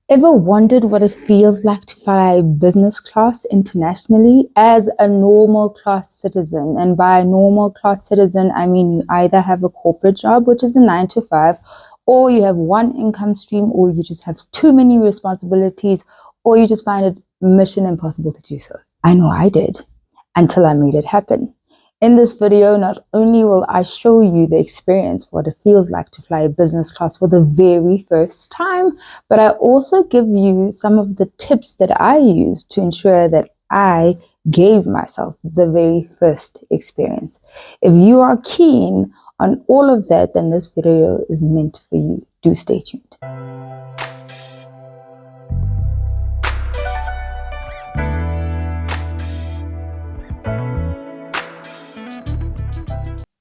Ever wondered what it feels like to fly business class internationally as a normal class citizen? And by normal class citizen, I mean you either have a corporate job, which is a 9 to 5, or you have one income stream, or you just have too many responsibilities, or you just find it mission impossible to do so. I know I did, until I made it happen. In this video, not only will I show you the experience, what it feels like to fly business class for the very first time, but I also give you some of the tips that I use to ensure that I gave myself the very first experience. If you are keen on all of that, then this video is meant for you. Do stay tuned.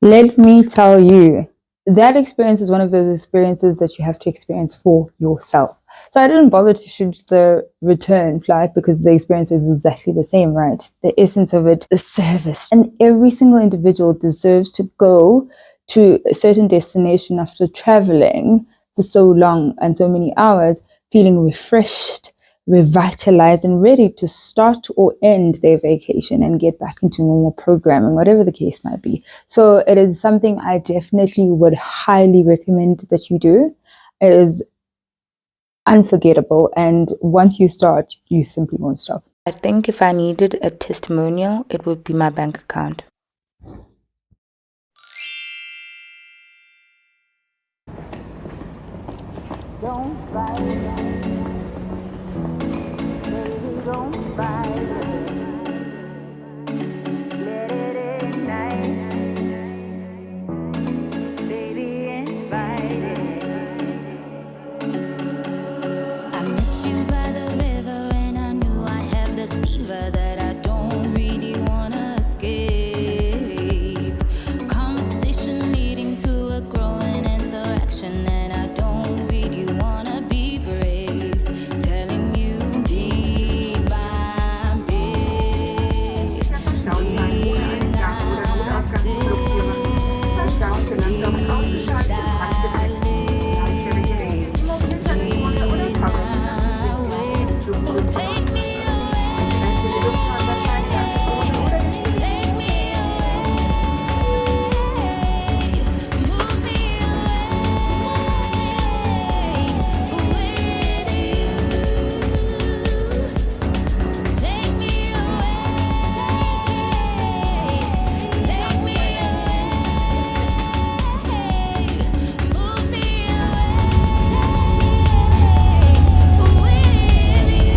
Let me tell you, that experience is one of those experiences that you have to experience for yourself. So I didn't bother to shoot the return flight because the experience was exactly the same, right? The essence of it, the service. And every single individual deserves to go to a certain destination after traveling for so long and so many hours, feeling refreshed, revitalized, and ready to start or end their vacation and get back into normal programming, whatever the case might be. So it is something I definitely would highly recommend that you do. It is unforgettable, and once you start, you simply won't stop. I think if I needed a testimonial, it would be my bank account. Don't fight it, baby, don't fight it. Let it ignite, baby, invite it. I met you by the river and I knew I have this fever that I don't really wanna escape. Conversation leading to a growing interaction, and I don't really wanna be brave. Telling you deep I'm big, deep I sit, so take me away, take me away, move me away with you. Take me away, take me away, move me away with you.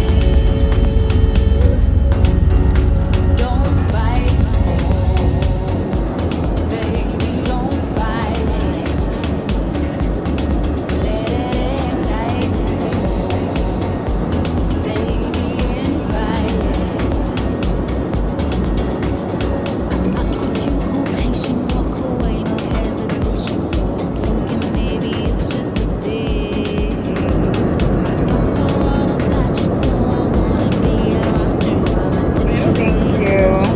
Don't fight, baby, don't fight it. Let it ignite, baby, invite it. I'm not what you call patient, walk away, no hesitation. So I'm thinking maybe it's just a phase. My thoughts are all about you, so I wanna be around you. I'm addicted to your touch,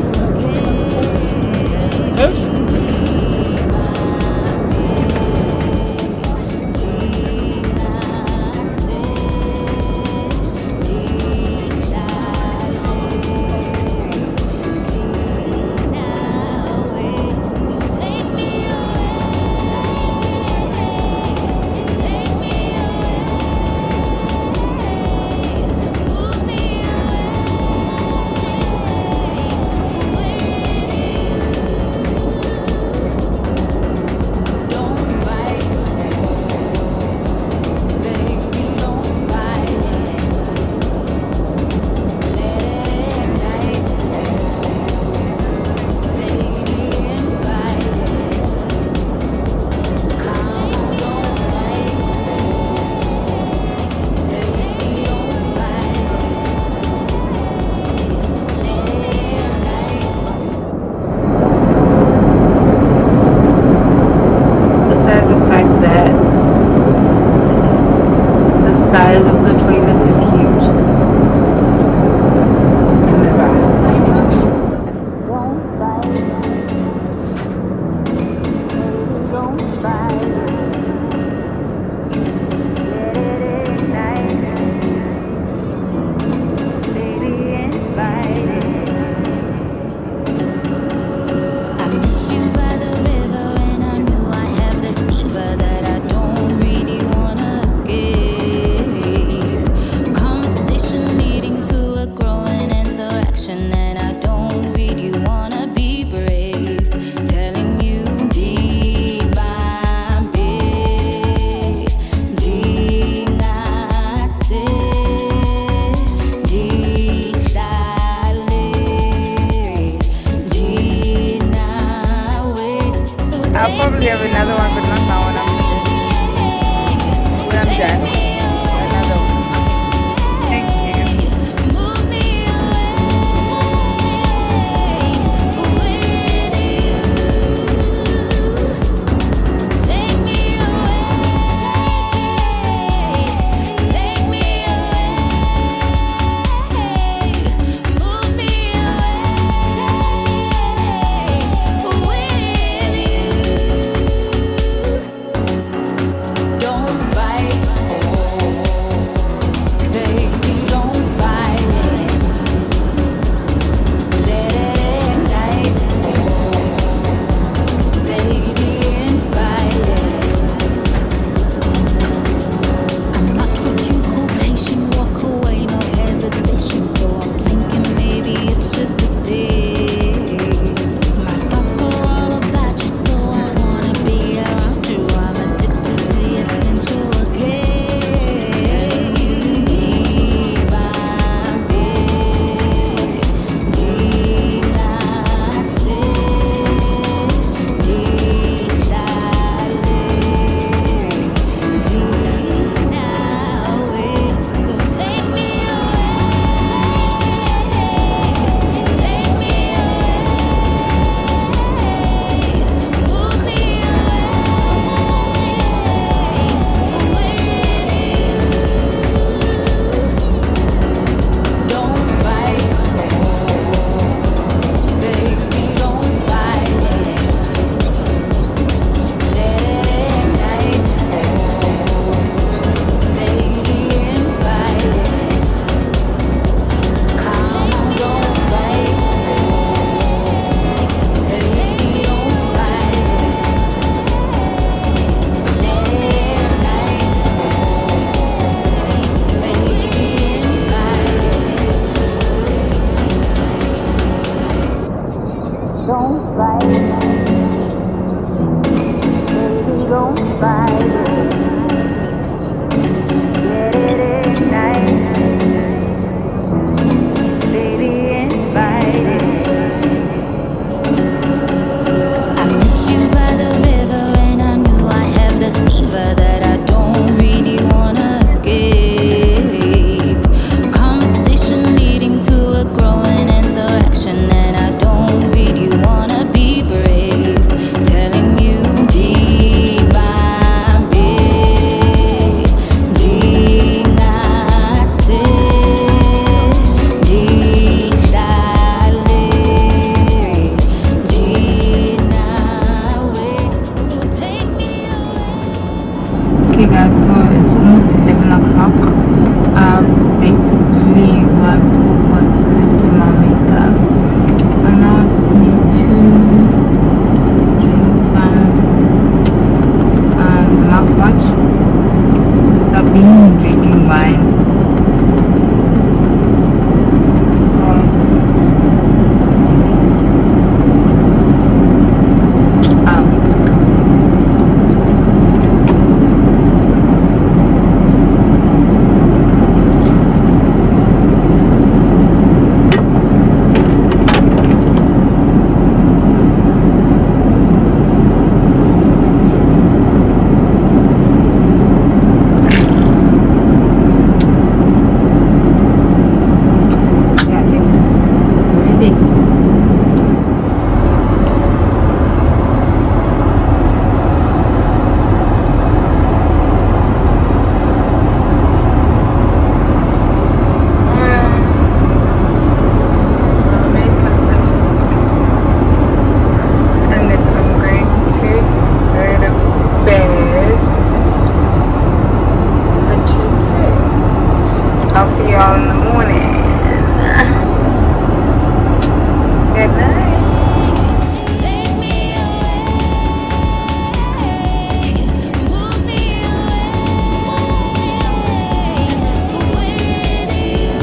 so take me away, take me away, move me Don't fight, baby, don't fight it. Let it ignite, baby, invite it. Come, don't fight, baby, don't fight it. Let it ignite. Besides the fact that the size of the toilet is huge. Am I right? Don't fight, baby, don't fight. Let it ignite, I'll see y'all in the morning. Good night. Take me away, move me away with you.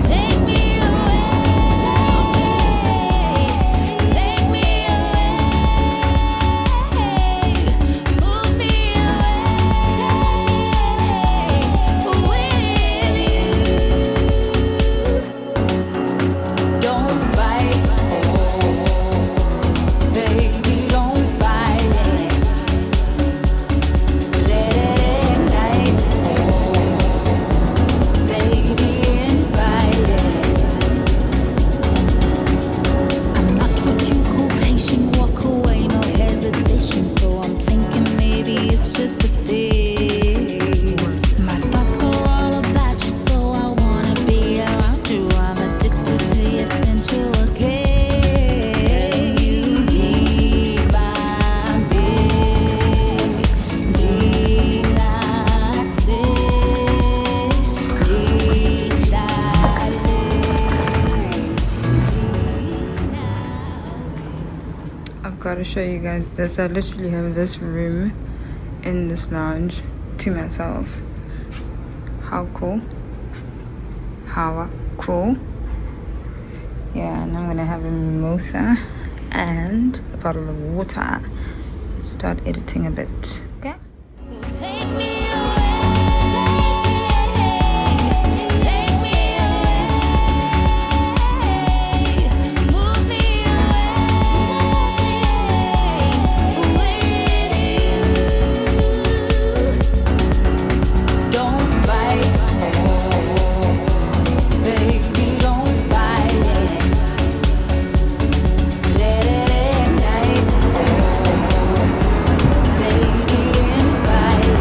Take me away, take me away, move me away with you. Don't fight, baby, don't fight it. Let it ignite, baby, invite it. I'm not what you call patient, walk away, no hesitation. So I'm thinking maybe it's just a phase. My thoughts are all about you, so I wanna be around you. I'm addicted to your sensual gaze. Telling you deep, I'm big, deep, I've got to show you guys this. I literally have this room in this lounge to myself. How cool. How cool. Yeah, and I'm gonna have a mimosa and a bottle of water. Start editing a bit. Okay? So take me away, take me away, move me away with you. Don't fight, baby, don't fight it. Let it ignite, baby, invite it.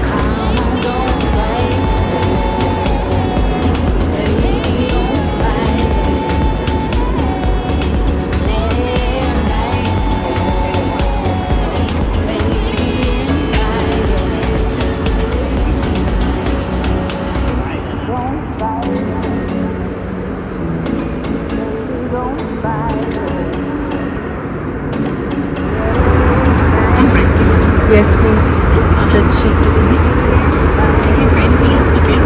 Come on, don't fight, baby, don't fight it. Let it ignite, baby, invite it. Don't fight, don't fight. Yes, please. The cheek. Thank you for anything else, Sophia.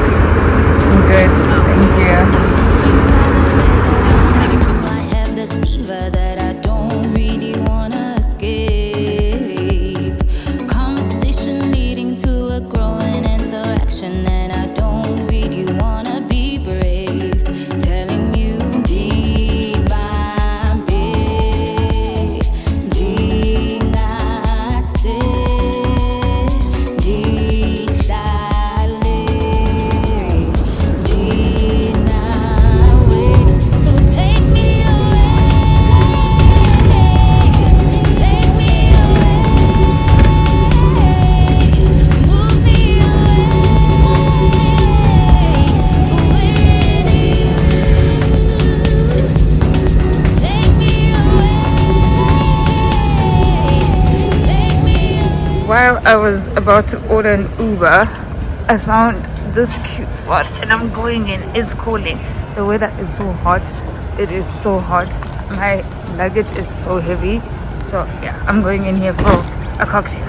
I'm good. Thank you. I have this fever that I don't really wanna escape. Conversation leading to a growing interaction, and I don't really wanna be brave. Telling you deep, I'm big, deep, I say, deep, I live, deep, I wait. So take me away, take me away, move me away with you. Take me away, take me away. While I was about to order an Uber, I found this cute spot and I'm going in. It's cooling. The weather is so hot. It is so hot. My luggage is so heavy. So yeah, I'm going in here for a cocktail.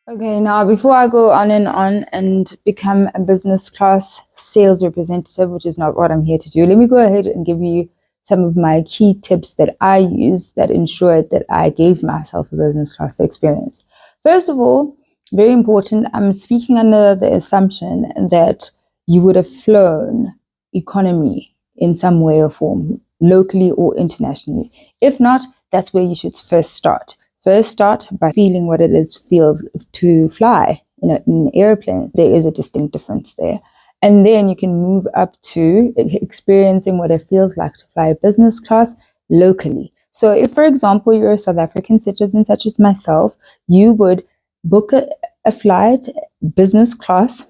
Okay, now before I go on and become a business class sales representative, which is not what I'm here to do, let me go ahead and give you some of my key tips that I use that ensured that I gave myself a business class experience. First of all, very important, I'm speaking under the assumption that you would have flown economy in some way or form, locally or internationally. If not, that's where you should first start. First start by feeling what it feels to fly in an airplane. There is a distinct difference there. And then you can move up to experiencing what it feels like to fly business class locally. So if, for example, you're a South African citizen such as myself, you would book a flight business class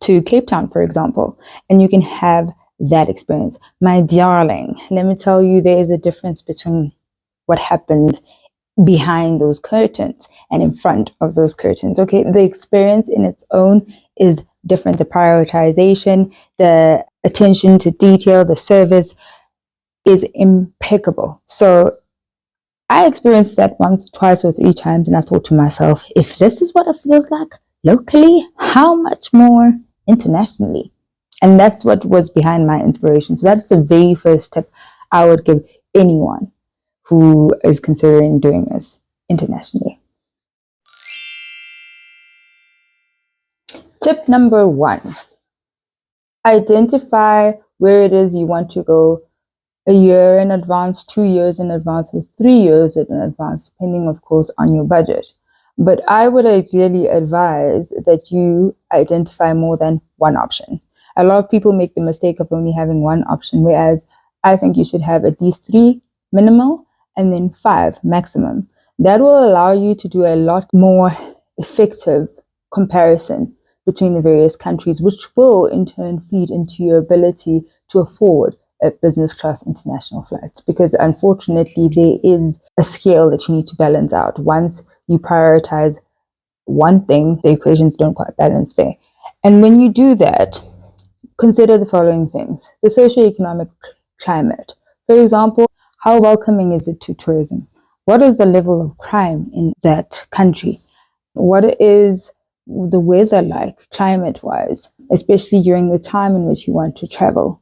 to Cape Town, for example, and you can have that experience. My darling, let me tell you, there is a difference between what happens behind those curtains and in front of those curtains. Okay, the experience in its own is different. The prioritization, the attention to detail, the service is impeccable. So I experienced that once, twice, or three times, and I thought to myself, if this is what it feels like locally, how much more internationally? And that's what was behind my inspiration. So that's the very first tip I would give anyone who is considering doing this internationally. Tip number 1, identify where it is you want to go a year in advance, 2 years in advance, or 3 years in advance, depending, of course, on your budget. But I would ideally advise that you identify more than one option. A lot of people make the mistake of only having one option, whereas I think you should have at least 3 minimal and then 5 maximum. That will allow you to do a lot more effective comparison between the various countries, which will in turn feed into your ability to afford a business class international flight, because unfortunately there is a scale that you need to balance out. Once you prioritize one thing, the equations don't quite balance there. And when you do that, consider the following things: the socioeconomic climate. For example, how welcoming is it to tourism? What is the level of crime in that country? What is the weather like climate wise, especially during the time in which you want to travel?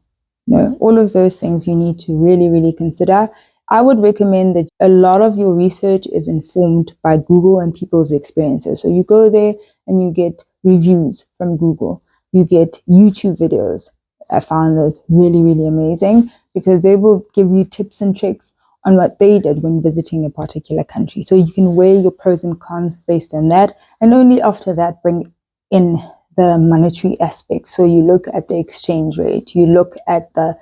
All of those things you need to really, really consider. I would recommend that a lot of your research is informed by Google and people's experiences. So you go there and you get reviews from Google. You get YouTube videos. I found those really, really amazing because they will give you tips and tricks on what they did when visiting a particular country. So you can weigh your pros and cons based on that. And only after that, bring in the monetary aspect. So you look at the exchange rate, you look at the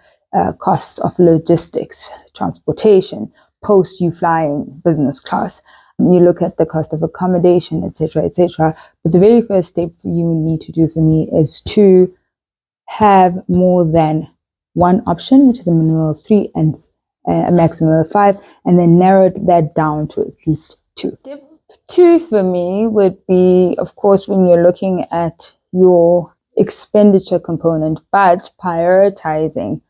costs of logistics, transportation, post you flying business class. You look at the cost of accommodation, etc., etc. But the very first step you need to do for me is to have more than one option, which is a minimum of 3 and a maximum of 5, and then narrow that down to at least 2. Step 2 for me would be, of course, when you're looking at your expenditure component, but prioritizing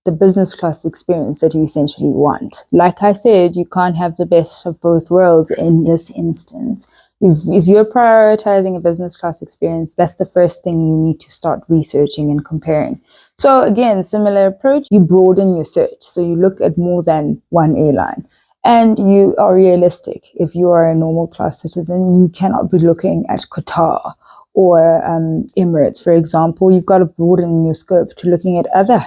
the business class experience that you essentially want. Like I said, you can't have the best of both worlds in this instance. If you're prioritizing a business class experience, that's the first thing you need to start researching and comparing. So again, similar approach, you broaden your search. So you look at more than one airline. And you are realistic. If you are a normal class citizen, you cannot be looking at Qatar or Emirates, for example. You've got to broaden your scope to looking at other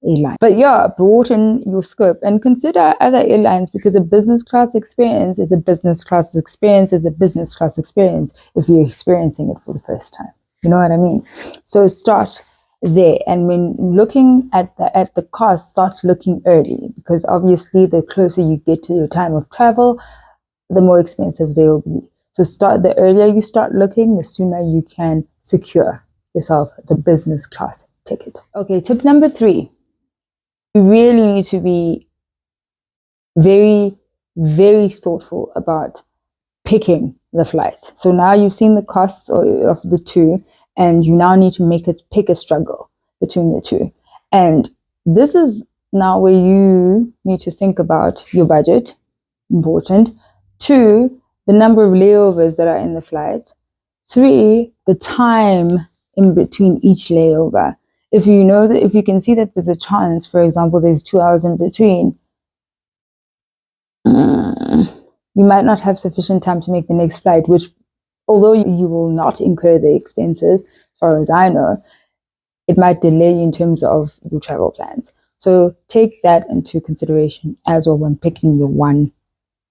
airlines. But yeah, broaden your scope and consider other airlines, because a business class experience is a business class experience is a business class experience if you're experiencing it for the first time. You know what I mean? So start there, and when looking at the cost, start looking early, because obviously the closer you get to your time of travel, the more expensive they will be. So the earlier you start looking, the sooner you can secure yourself the business class ticket. Okay, tip number 3. You really need to be very, very thoughtful about picking the flight. So now you've seen the costs of the two, and you now need to pick a struggle between the two. And this is now where you need to think about your budget, important. 2, the number of layovers that are in the flight. 3, the time in between each layover. If you can see that there's a chance, for example, there's 2 hours in between, you might not have sufficient time to make the next flight, which, although you will not incur the expenses, as far as I know, it might delay you in terms of your travel plans. So take that into consideration as well when picking your one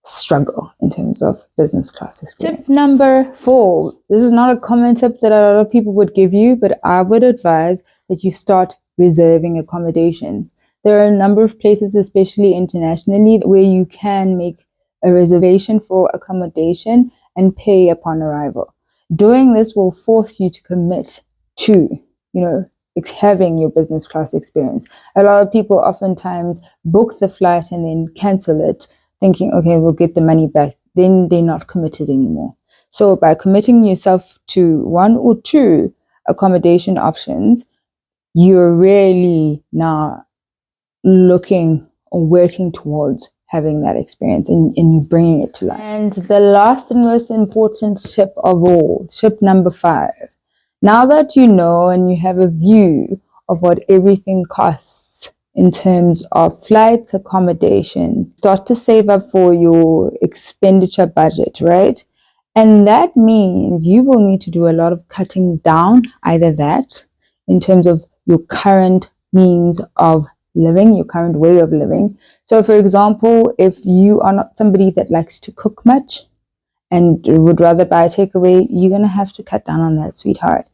struggle in terms of business class experience. Tip number 4. This is not a common tip that a lot of people would give you, but I would advise that you start reserving accommodation. There are a number of places, especially internationally, where you can make a reservation for accommodation and pay upon arrival. Doing this will force you to commit to, having your business class experience. A lot of people oftentimes book the flight and then cancel it thinking, okay, we'll get the money back, then they're not committed anymore. So by committing yourself to 1 or 2 accommodation options, you're really now looking or working towards having that experience, and you bringing it to life. And the last and most important tip of all, tip number 5. Now that you know and you have a view of what everything costs in terms of flights, accommodation, start to save up for your expenditure budget, right? And that means you will need to do a lot of cutting down, either that in terms of your current means of living, your current way of living. So for example, if you are not somebody that likes to cook much and would rather buy a takeaway, you're going to have to cut down on that, sweetheart.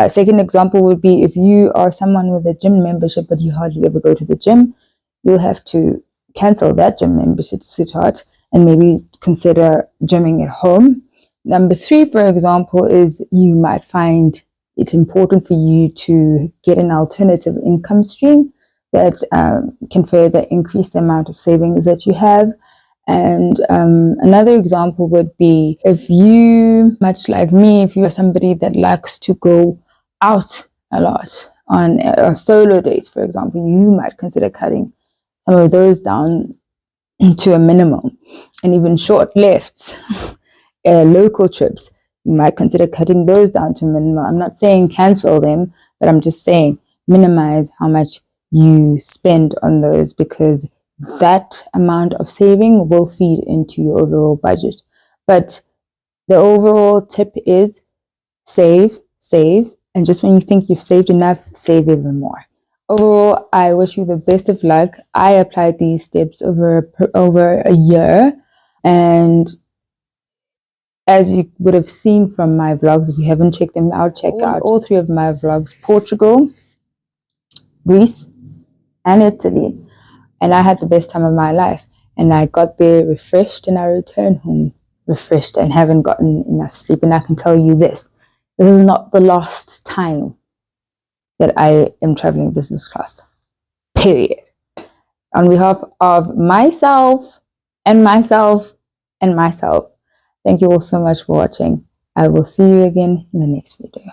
Second example would be if you are someone with a gym membership but you hardly ever go to the gym, you'll have to cancel that gym membership, sweetheart, and maybe consider gymming at home. Number 3, for example, is you might find it's important for you to get an alternative income stream that can further increase the amount of savings that you have. And another example would be if you, much like me, if you are somebody that likes to go out a lot on solo dates, for example, you might consider cutting some of those down to a minimum. And even short lifts, local trips, you might consider cutting those down to a minimum. I'm not saying cancel them, but I'm just saying minimize how much you spend on those, because that amount of saving will feed into your overall budget. But the overall tip is save, and just when you think you've saved enough, save even more. Overall, I wish you the best of luck. I applied these steps over a year, and as you would have seen from my vlogs, if you haven't checked them out, check out all 3 of my vlogs: Portugal, Greece, and Italy. And I had the best time of my life. And I got there refreshed, and I returned home refreshed and haven't gotten enough sleep. And I can tell you this is not the last time that I am traveling business class, period. On behalf of myself and myself and myself, thank you all so much for watching. I will see you again in the next video.